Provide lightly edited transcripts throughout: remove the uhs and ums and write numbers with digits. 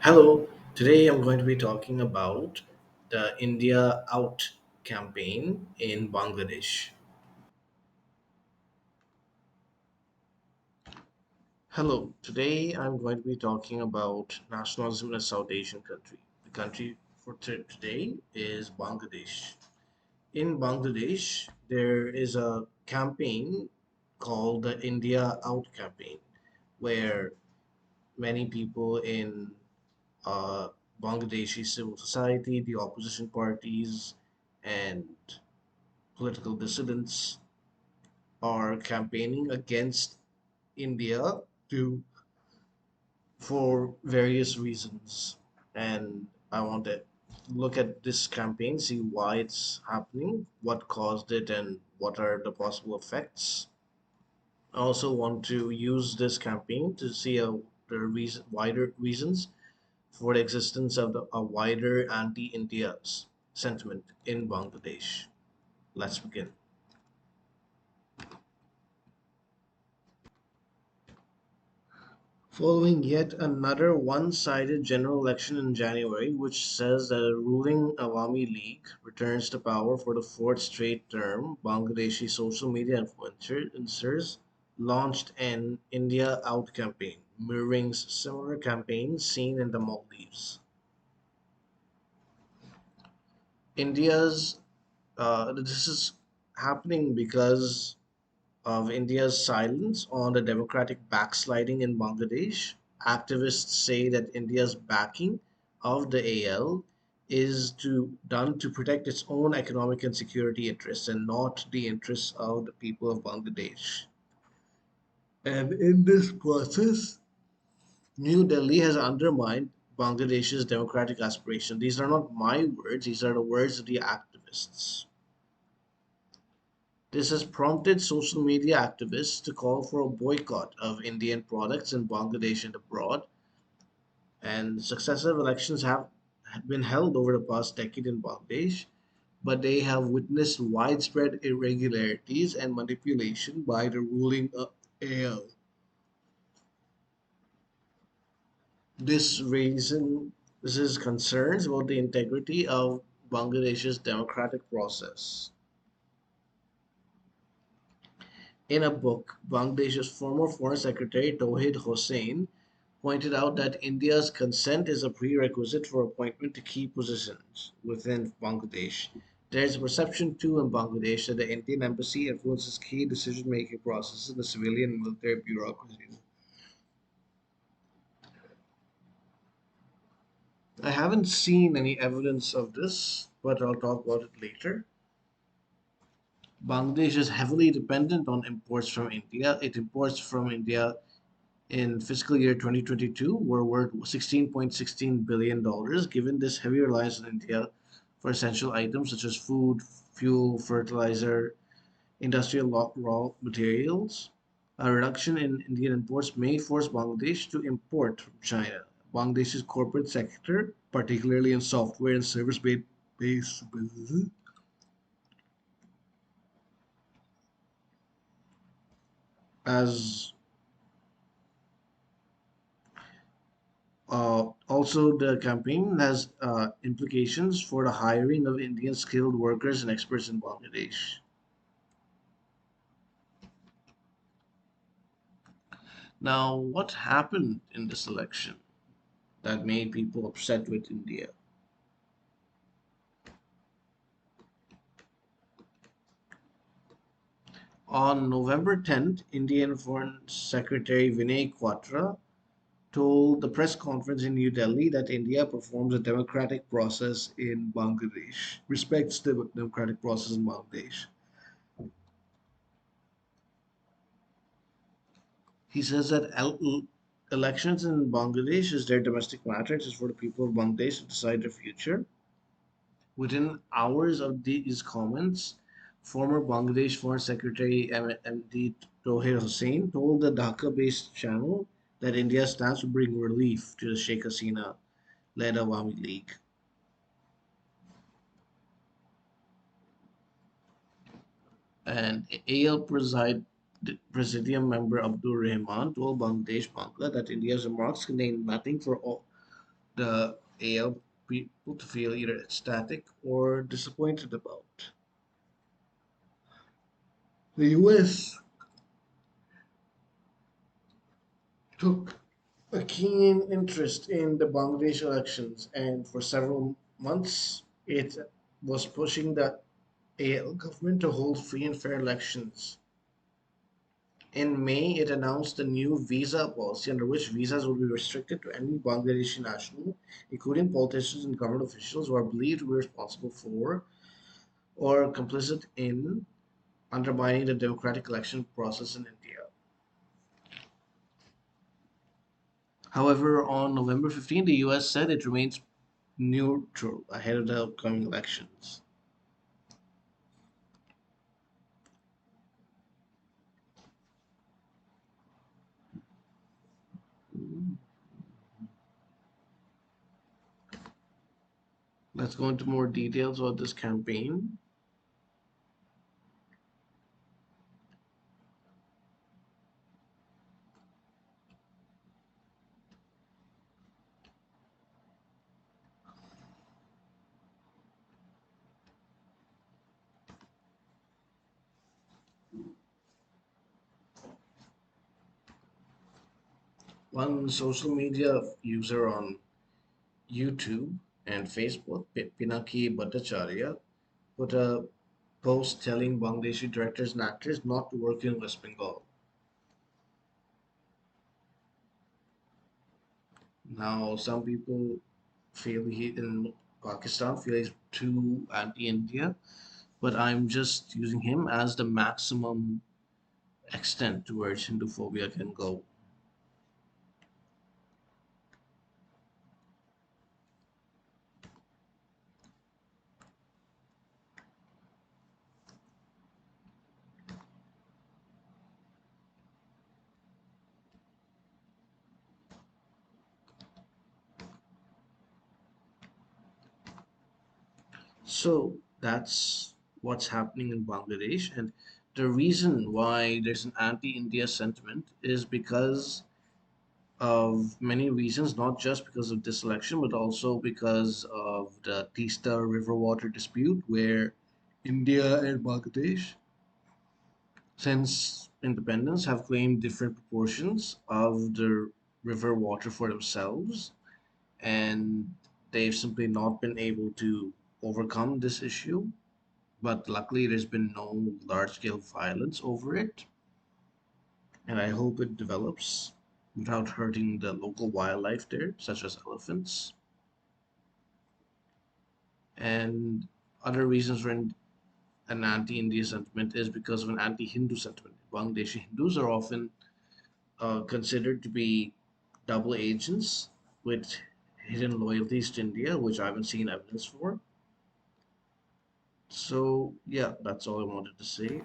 Hello, today I'm going to be talking about the India Out campaign in Bangladesh. Hello, today I'm going to be talking about nationalism in a South Asian country. The country for today is Bangladesh. In Bangladesh, there is a campaign called the India Out campaign, where many people in uh, Bangladeshi civil society, the opposition parties, and political dissidents are campaigning against India to for various reasons. And I want to look at this campaign, see why it's happening, what caused it, and what are the possible effects. I also want to use this campaign to see the wider reasons for the existence of a wider anti-India sentiment in Bangladesh. Let's begin. Following yet another one-sided general election in January, which says that a ruling Awami League returns to power for the fourth straight term, Bangladeshi social media influencers launched an India Out campaign, mirroring similar campaigns seen in the Maldives. India's this is happening because of India's silence on the democratic backsliding in Bangladesh. Activists say that India's backing of the AL is done to protect its own economic and security interests and not the interests of the people of Bangladesh. And in this process, New Delhi has undermined Bangladesh's democratic aspiration. These are not my words, these are the words of the activists. This has prompted social media activists to call for a boycott of Indian products in Bangladesh and abroad, and successive elections have been held over the past decade in Bangladesh, but they have witnessed widespread irregularities and manipulation by the ruling AL. This reason this is concerns about the integrity of Bangladesh's democratic process. In a book, Bangladesh's former Foreign Secretary Tauhid Hossain pointed out that India's consent is a prerequisite for appointment to key positions within Bangladesh. There is a perception too in Bangladesh that the Indian embassy influences key decision-making processes in the civilian and military bureaucracies. I haven't seen any evidence of this, but I'll talk about it later. Bangladesh is heavily dependent on imports from India. It imports from India in fiscal year 2022 were worth $16.16 billion. Given this heavy reliance on India for essential items such as food, fuel, fertilizer, industrial raw materials, a reduction in Indian imports may force Bangladesh to import from China. Bangladesh's corporate sector, particularly in software and service-based businesses, as also, the campaign has implications for the hiring of Indian skilled workers and experts in Bangladesh. Now, what happened in this election that made people upset with India? On November 10th, Indian Foreign Secretary Vinay Quatra told the press conference in New Delhi that India performs a democratic process in Bangladesh, respects the democratic process in Bangladesh. He says that elections in Bangladesh is their domestic matter. It is for the people of Bangladesh to decide their future. Within hours of these comments, former Bangladesh Foreign Secretary MD Tohir Hussain told the Dhaka-based channel that India's stance would bring relief to the Sheikh Hasina-led Awami League. And AL Presidium member Abdur Rahman told Bangladesh Bangla that India's remarks contain nothing for all the AL people to feel either ecstatic or disappointed about. The US took a keen interest in the Bangladesh elections, and for several months it was pushing the AL government to hold free and fair elections. In May, it announced a new visa policy under which visas would be restricted to any Bangladeshi national, including politicians and government officials who are believed to be responsible for or complicit in undermining the democratic election process in India. However, on November 15, the US said it remains neutral ahead of the upcoming elections. Let's go into more details about this campaign. One social media user on YouTube and Facebook, Pinaki Bhattacharya, put a post telling Bangladeshi directors and actors not to work in West Bengal. Now, some people feel he in Pakistan feel he's too anti-India, but I'm just using him as the maximum extent to where Hinduphobia can go. So that's what's happening in Bangladesh, and the reason why there's an anti-India sentiment is because of many reasons, not just because of this election, but also because of the Tista River water dispute, where India and Bangladesh, since independence, have claimed different proportions of the river water for themselves, and they've simply not been able to overcome this issue. But luckily, there's been no large scale violence over it, and I hope it develops without hurting the local wildlife there, such as elephants. And other reasons for an anti-India sentiment is because of an anti-Hindu sentiment. Bangladeshi Hindus are often considered to be double agents with hidden loyalties to India, which I haven't seen evidence for. So yeah, that's all I wanted to say.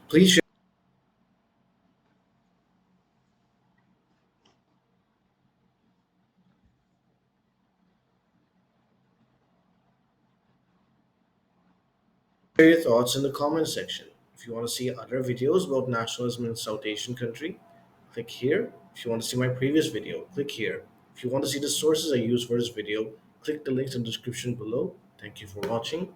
Please share your thoughts in the comment section. If you want to see other videos about nationalism in South Asian country, click here. If you want to see my previous video, click here. If you want to see the sources I use for this video, click the links in the description below. Thank you for watching.